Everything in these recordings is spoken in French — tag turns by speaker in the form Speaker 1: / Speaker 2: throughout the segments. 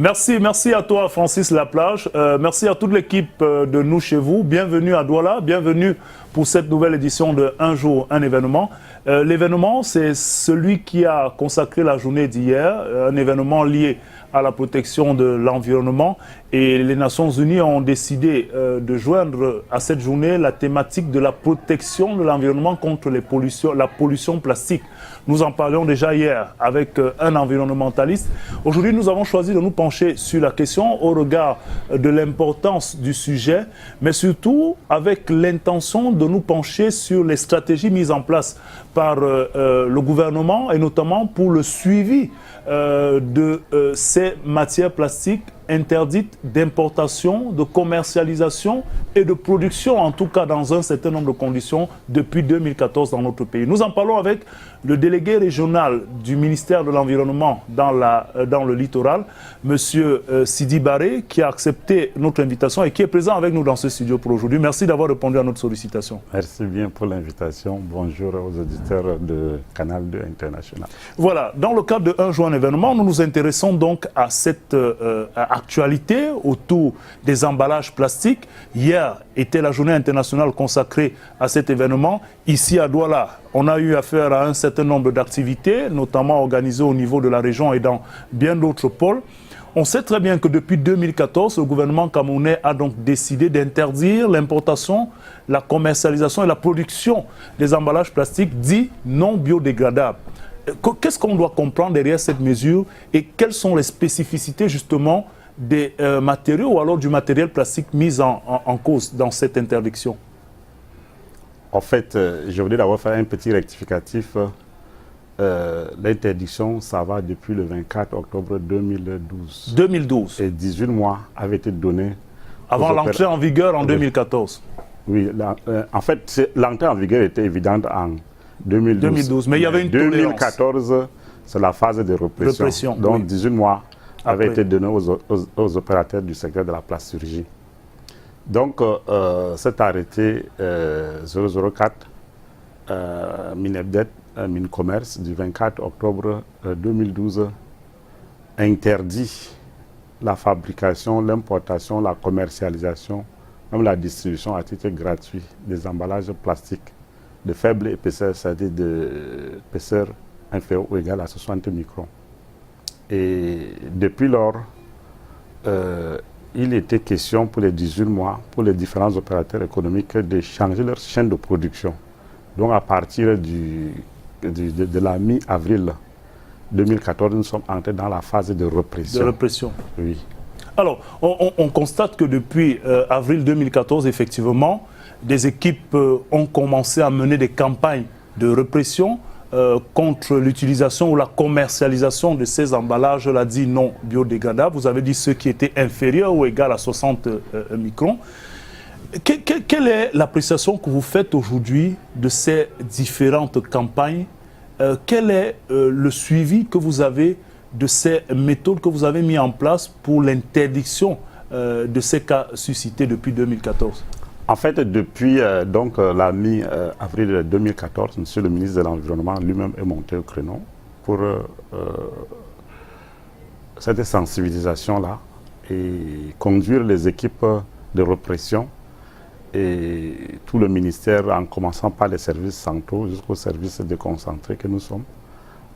Speaker 1: Merci à toi Francis Laplage, merci à toute l'équipe de Nous Chez Vous, bienvenue à Douala, bienvenue pour cette nouvelle édition de Un jour, un événement. L'événement, c'est celui qui a consacré la journée d'hier, un événement lié à la protection de l'environnement, et les Nations Unies ont décidé de joindre à cette journée la thématique de la protection de l'environnement contre la pollution plastique. Nous en parlions déjà hier avec un environnementaliste. Aujourd'hui, nous avons choisi de nous pencher sur la question au regard de l'importance du sujet, mais surtout avec l'intention de nous pencher sur les stratégies mises en place par le gouvernement et notamment pour le suivi de ces matières plastiques interdites d'importation, de commercialisation et de production, en tout cas dans un certain nombre de conditions, depuis 2014 dans notre pays. Nous en parlons avec le délégué régional du ministère de l'Environnement dans le littoral, M. Sidi Baré, qui a accepté notre invitation et qui est présent avec nous dans ce studio pour aujourd'hui. Merci d'avoir répondu à notre sollicitation.
Speaker 2: Merci bien pour l'invitation. Bonjour aux auditeurs de Canal 2 International.
Speaker 1: Voilà, dans le cadre de Un jour un événement, nous nous intéressons donc à cette actualité autour des emballages plastiques. Hier était la journée internationale consacrée à cet événement. Ici à Douala, on a eu affaire à un certain nombre d'activités, notamment organisées au niveau de la région et dans bien d'autres pôles. On sait très bien que depuis 2014, le gouvernement camerounais a donc décidé d'interdire l'importation, la commercialisation et la production des emballages plastiques dits non biodégradables. Qu'est-ce qu'on doit comprendre derrière cette mesure et quelles sont les spécificités justement des matériaux ou alors du matériel plastique mis en cause dans cette interdiction?
Speaker 2: En fait, je voulais d'abord faire un petit rectificatif. L'interdiction, ça va depuis le 24 octobre 2012.
Speaker 1: 2012.
Speaker 2: Et 18 mois avaient été donnés.
Speaker 1: Avant l'entrée en vigueur en 2014.
Speaker 2: Oui, en fait, l'entrée en vigueur était évidente en 2012.
Speaker 1: Mais il y avait une tolérance.
Speaker 2: 2014, c'est la phase de répression. Donc oui. 18 mois avaient été donnés aux opérateurs du secteur de la plasturgie. Donc, cet arrêté 004, Minebdet, Mincommerce, du 24 octobre 2012, interdit la fabrication, l'importation, la commercialisation, même la distribution à titre gratuit des emballages plastiques de faible épaisseur, c'est-à-dire d'épaisseur inférieure ou égale à 60 microns. Et depuis lors, il était question pour les 18 mois, pour les différents opérateurs économiques, de changer leur chaîne de production. Donc à partir de la mi-avril 2014, nous sommes entrés dans la phase de répression.
Speaker 1: De répression.
Speaker 2: Oui.
Speaker 1: Alors, on constate que depuis avril 2014, effectivement, des équipes ont commencé à mener des campagnes de répression contre l'utilisation ou la commercialisation de ces emballages, je l'ai dit, non biodégradables. Vous avez dit ceux qui étaient inférieurs ou égaux à 60 microns. Quelle est l'appréciation que vous faites aujourd'hui de ces différentes campagnes? Quel est le suivi que vous avez de ces méthodes que vous avez mis en place pour l'interdiction de ces cas suscités depuis 2014?
Speaker 2: En fait, depuis la mi-avril 2014, M. le ministre de l'Environnement lui-même est monté au créneau pour cette sensibilisation-là et conduire les équipes de répression et tout le ministère, en commençant par les services centraux jusqu'aux services déconcentrés que nous sommes,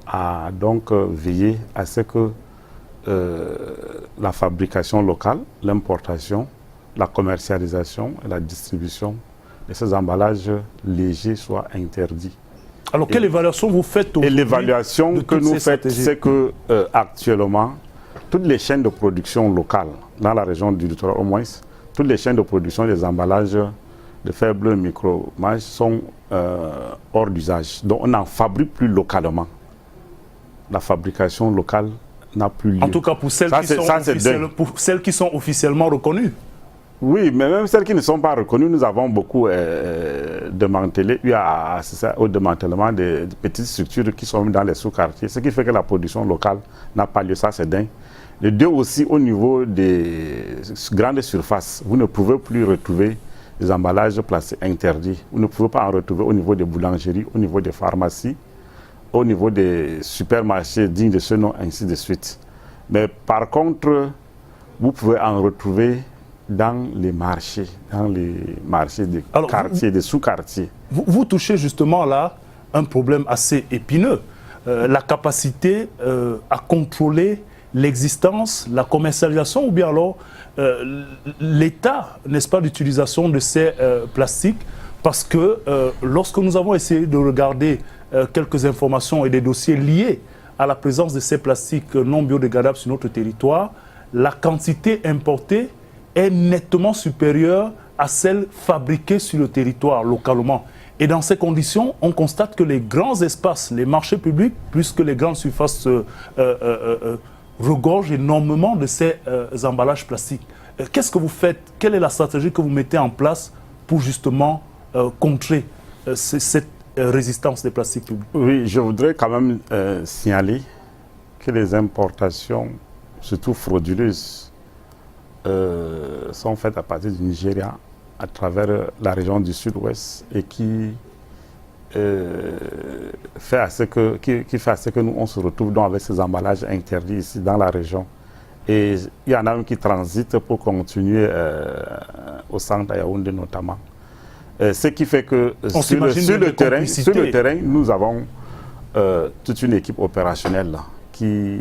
Speaker 2: a donc veillé à ce que la fabrication locale, l'importation, la commercialisation et la distribution de ces emballages légers soient interdits.
Speaker 1: Alors, quelle évaluation vous faites aujourd'hui?
Speaker 2: Et l'évaluation que nous faisons, c'est que actuellement, toutes les chaînes de production locales, dans la région du littoral au moins, toutes les chaînes de production des emballages de faible micromage sont hors d'usage. Donc, on n'en fabrique plus localement. La fabrication locale n'a plus lieu.
Speaker 1: En tout cas, pour celles, qui sont officiellement reconnues.
Speaker 2: Oui, mais même celles qui ne sont pas reconnues, nous avons beaucoup démantelé, eu au démantèlement des petites structures qui sont dans les sous-quartiers, ce qui fait que la production locale n'a pas lieu. Ça, c'est dingue. Les deux aussi, au niveau des grandes surfaces, vous ne pouvez plus retrouver des emballages plastiques interdits. Vous ne pouvez pas en retrouver au niveau des boulangeries, au niveau des pharmacies, au niveau des supermarchés dignes de ce nom, ainsi de suite. Mais par contre, vous pouvez en retrouver dans les marchés de quartiers, des sous-quartiers.
Speaker 1: Vous touchez justement là un problème assez épineux, la capacité à contrôler l'existence, la commercialisation ou bien alors l'état, n'est-ce pas, d'utilisation de ces plastiques, parce que lorsque nous avons essayé de regarder quelques informations et des dossiers liés à la présence de ces plastiques non biodégradables sur notre territoire, la quantité importée est nettement supérieure à celle fabriquée sur le territoire localement. Et dans ces conditions, on constate que les grands espaces, les marchés publics, plus que les grandes surfaces regorgent énormément de ces emballages plastiques. Qu'est-ce que vous faites? Quelle est la stratégie que vous mettez en place pour justement contrer cette résistance des plastiques publics?
Speaker 2: Oui, je voudrais quand même signaler que les importations, surtout frauduleuses, sont faites à partir du Nigeria, à travers la région du sud-ouest, et qui fait à ce que nous on se retrouve donc avec ces emballages interdits ici dans la région. Et il y en a même qui transitent pour continuer au centre à Yaoundé notamment. Ce qui fait que sur le terrain, nous avons toute une équipe opérationnelle là,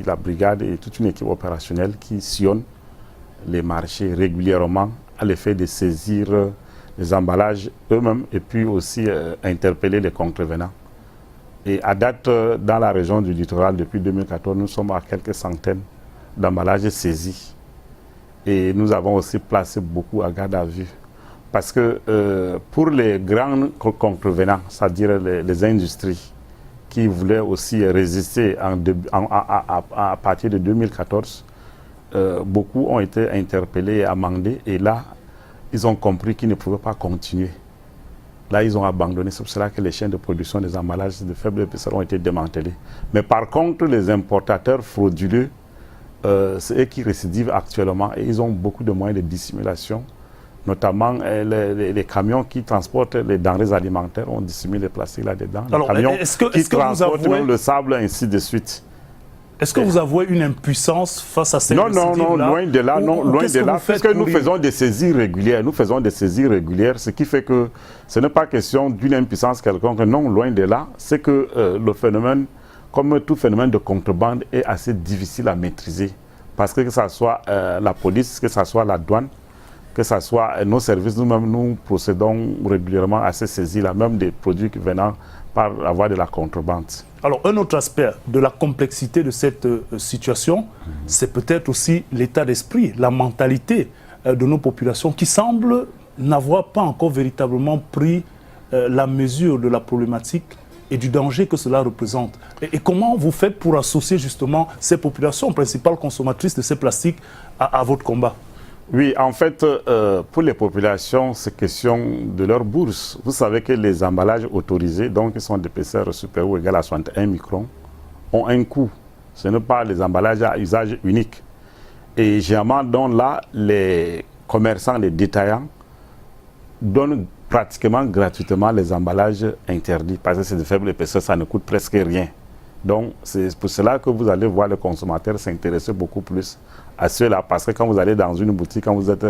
Speaker 2: la brigade et toute une équipe opérationnelle qui sillonne les marchés régulièrement à l'effet de saisir les emballages eux-mêmes et puis aussi interpeller les contrevenants. Et à date, dans la région du littoral, depuis 2014, nous sommes à quelques centaines d'emballages saisis. Et nous avons aussi placé beaucoup à garde à vue. Parce que pour les grands contrevenants, c'est-à-dire les industries qui voulaient aussi résister à partir de 2014, beaucoup ont été interpellés et amendés. Et là, ils ont compris qu'ils ne pouvaient pas continuer. Là, ils ont abandonné. C'est pour cela que les chaînes de production des emballages de faible épaisseur ont été démantelées. Mais par contre, les importateurs frauduleux, c'est eux qui récidivent actuellement et ils ont beaucoup de moyens de dissimulation. Notamment les camions qui transportent les denrées alimentaires ont dissimulé les plastiques là-dedans. Les camions qui transportent même le sable, ainsi de suite.
Speaker 1: Est-ce que vous avouez une impuissance face à ces
Speaker 2: récidives-là? Non, loin de là, loin de là, parce que nous faisons des saisies régulières, ce qui fait que ce n'est pas question d'une impuissance quelconque, non, loin de là, c'est que le phénomène, comme tout phénomène de contrebande, est assez difficile à maîtriser, parce que ce soit la police, que ce soit la douane, que ce soit nos services, nous-mêmes, nous procédons régulièrement à ces saisies-là, même des produits venant par avoir de la contrebande.
Speaker 1: Alors, un autre aspect de la complexité de cette situation, c'est peut-être aussi l'état d'esprit, la mentalité de nos populations qui semblent n'avoir pas encore véritablement pris la mesure de la problématique et du danger que cela représente. Et comment vous faites pour associer justement ces populations principales consommatrices de ces plastiques à votre combat?
Speaker 2: Oui, en fait, pour les populations, c'est question de leur bourse. Vous savez que les emballages autorisés, donc qui sont d'épaisseur supérieure ou égale à 61 microns, ont un coût. Ce n'est pas les emballages à usage unique. Et généralement, donc là, les commerçants, les détaillants, donnent pratiquement gratuitement les emballages interdits. Parce que c'est de faible épaisseur, ça ne coûte presque rien. Donc, c'est pour cela que vous allez voir les consommateurs s'intéresser beaucoup plus à ceux-là. Parce que quand vous allez dans une boutique, quand vous êtes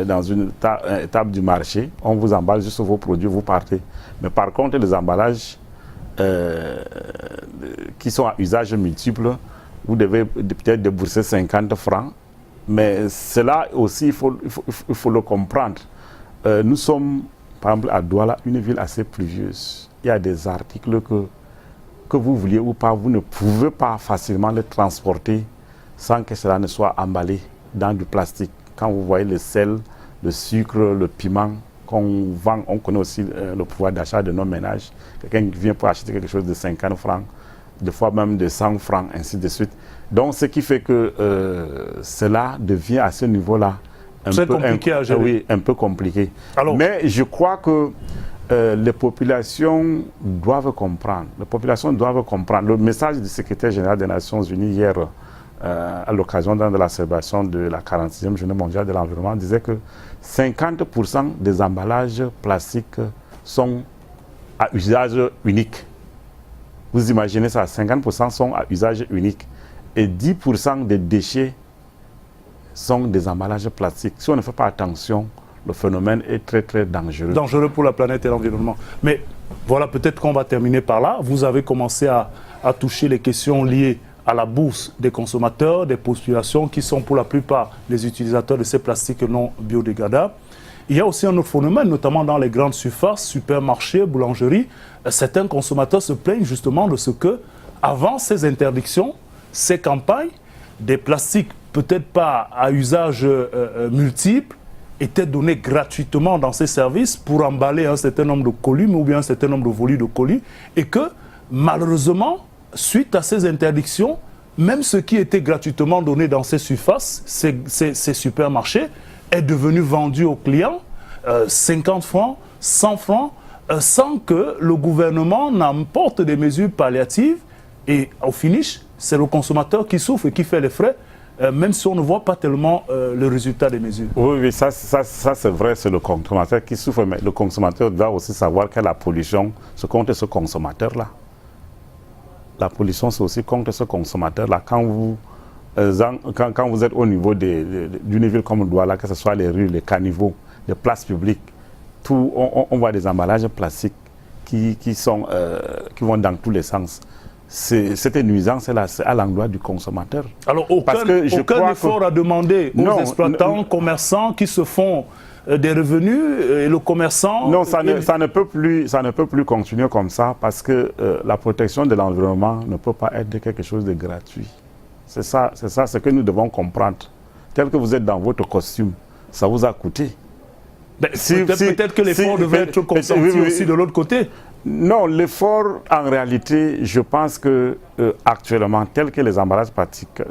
Speaker 2: dans une table du marché, on vous emballe juste vos produits, vous partez. Mais par contre, les emballages qui sont à usage multiple, vous devez peut-être débourser 50 francs. Mais cela aussi, il faut le comprendre. Nous sommes, par exemple, à Douala, une ville assez pluvieuse. Il y a des articles que vous vouliez ou pas, vous ne pouvez pas facilement les transporter sans que cela ne soit emballé dans du plastique. Quand vous voyez le sel, le sucre, le piment qu'on vend, on connaît aussi le pouvoir d'achat de nos ménages. Quelqu'un qui vient pour acheter quelque chose de 50 francs, des fois même de 100 francs, ainsi de suite. Donc, ce qui fait que cela devient à ce niveau-là un peu compliqué. Alors, mais je crois que les populations doivent comprendre. Les populations doivent comprendre. Le message du secrétaire général des Nations Unies hier, à l'occasion de la célébration de la 46e journée mondiale de l'environnement, disait que 50% des emballages plastiques sont à usage unique. Vous imaginez ça, 50% sont à usage unique. et 10% des déchets sont des emballages plastiques. Si on ne fait pas attention, le phénomène est très très dangereux.
Speaker 1: Dangereux pour la planète et l'environnement. Mais voilà, peut-être qu'on va terminer par là. Vous avez commencé à toucher les questions liées à la bourse des consommateurs, des populations qui sont pour la plupart les utilisateurs de ces plastiques non biodégradables. Il y a aussi un autre phénomène, notamment dans les grandes surfaces, supermarchés, boulangeries. Certains consommateurs se plaignent justement de ce que, avant ces interdictions, ces campagnes, des plastiques peut-être pas à usage multiple, étaient donnés gratuitement dans ces services pour emballer un certain nombre de colis, ou bien un certain nombre de volets de colis, et que malheureusement, suite à ces interdictions, même ce qui était gratuitement donné dans ces surfaces, ces supermarchés, est devenu vendu aux clients 50 francs, 100 francs, sans que le gouvernement n'emporte des mesures palliatives. Et au finish, c'est le consommateur qui souffre et qui fait les frais, même si on ne voit pas tellement le résultat des mesures.
Speaker 2: Oui, ça c'est vrai, c'est le consommateur qui souffre, mais le consommateur doit aussi savoir que la pollution se compte ce consommateur-là. La pollution, c'est aussi contre ce consommateur-là. Quand vous êtes au niveau d'une ville comme Douala, que ce soit les rues, les caniveaux, les places publiques, on voit des emballages plastiques qui vont dans tous les sens. Cette nuisance-là, c'est à l'endroit du consommateur.
Speaker 1: Alors, aucun effort à demander aux exploitants, commerçants qui se font des revenus et le commerçant...
Speaker 2: Non, ça ne peut plus continuer comme ça parce que la protection de l'environnement ne peut pas être quelque chose de gratuit. C'est ça ce que nous devons comprendre. Tel que vous êtes dans votre costume, ça vous a coûté.
Speaker 1: Peut-être que l'effort devait être consenti aussi de l'autre côté.
Speaker 2: Non, l'effort, en réalité, je pense que actuellement, tel que les emballages pratiques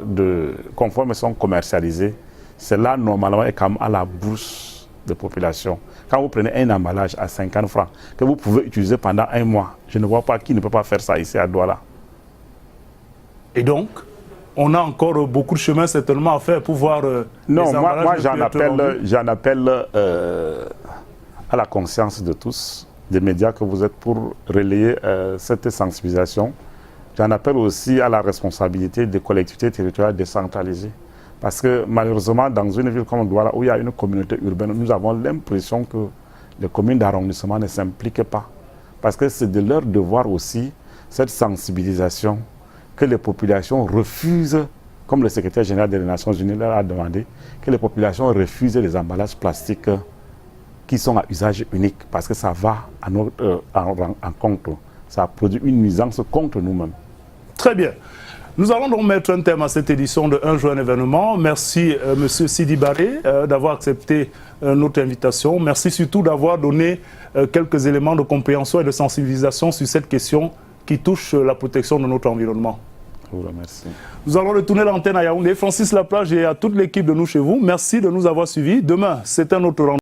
Speaker 2: conformes sont commercialisés, c'est là, normalement, et comme à la bourse de population. Quand vous prenez un emballage à 50 francs, que vous pouvez utiliser pendant un mois, je ne vois pas qui ne peut pas faire ça ici à Douala.
Speaker 1: Et donc, on a encore beaucoup de chemin certainement à faire pour voir
Speaker 2: non, moi j'en appelle à la conscience de tous, des médias que vous êtes pour relayer cette sensibilisation. J'en appelle aussi à la responsabilité des collectivités territoriales décentralisées. Parce que malheureusement, dans une ville comme Douala, où il y a une communauté urbaine, nous avons l'impression que les communes d'arrondissement ne s'impliquent pas. Parce que c'est de leur devoir aussi, cette sensibilisation, que les populations refusent, comme le secrétaire général des Nations Unies leur a demandé, que les populations refusent les emballages plastiques qui sont à usage unique, parce que ça va en compte. Ça produit une nuisance contre nous-mêmes.
Speaker 1: Très bien. Nous allons donc mettre un terme à cette édition de Un jour un événement. Merci M. Sidi Baré d'avoir accepté notre invitation. Merci surtout d'avoir donné quelques éléments de compréhension et de sensibilisation sur cette question qui touche la protection de notre environnement.
Speaker 2: Je vous remercie.
Speaker 1: Nous allons retourner l'antenne à Yaoundé. Francis Laplage et à toute l'équipe de Nous Chez Vous, merci de nous avoir suivis. Demain, c'est un autre rendez-vous.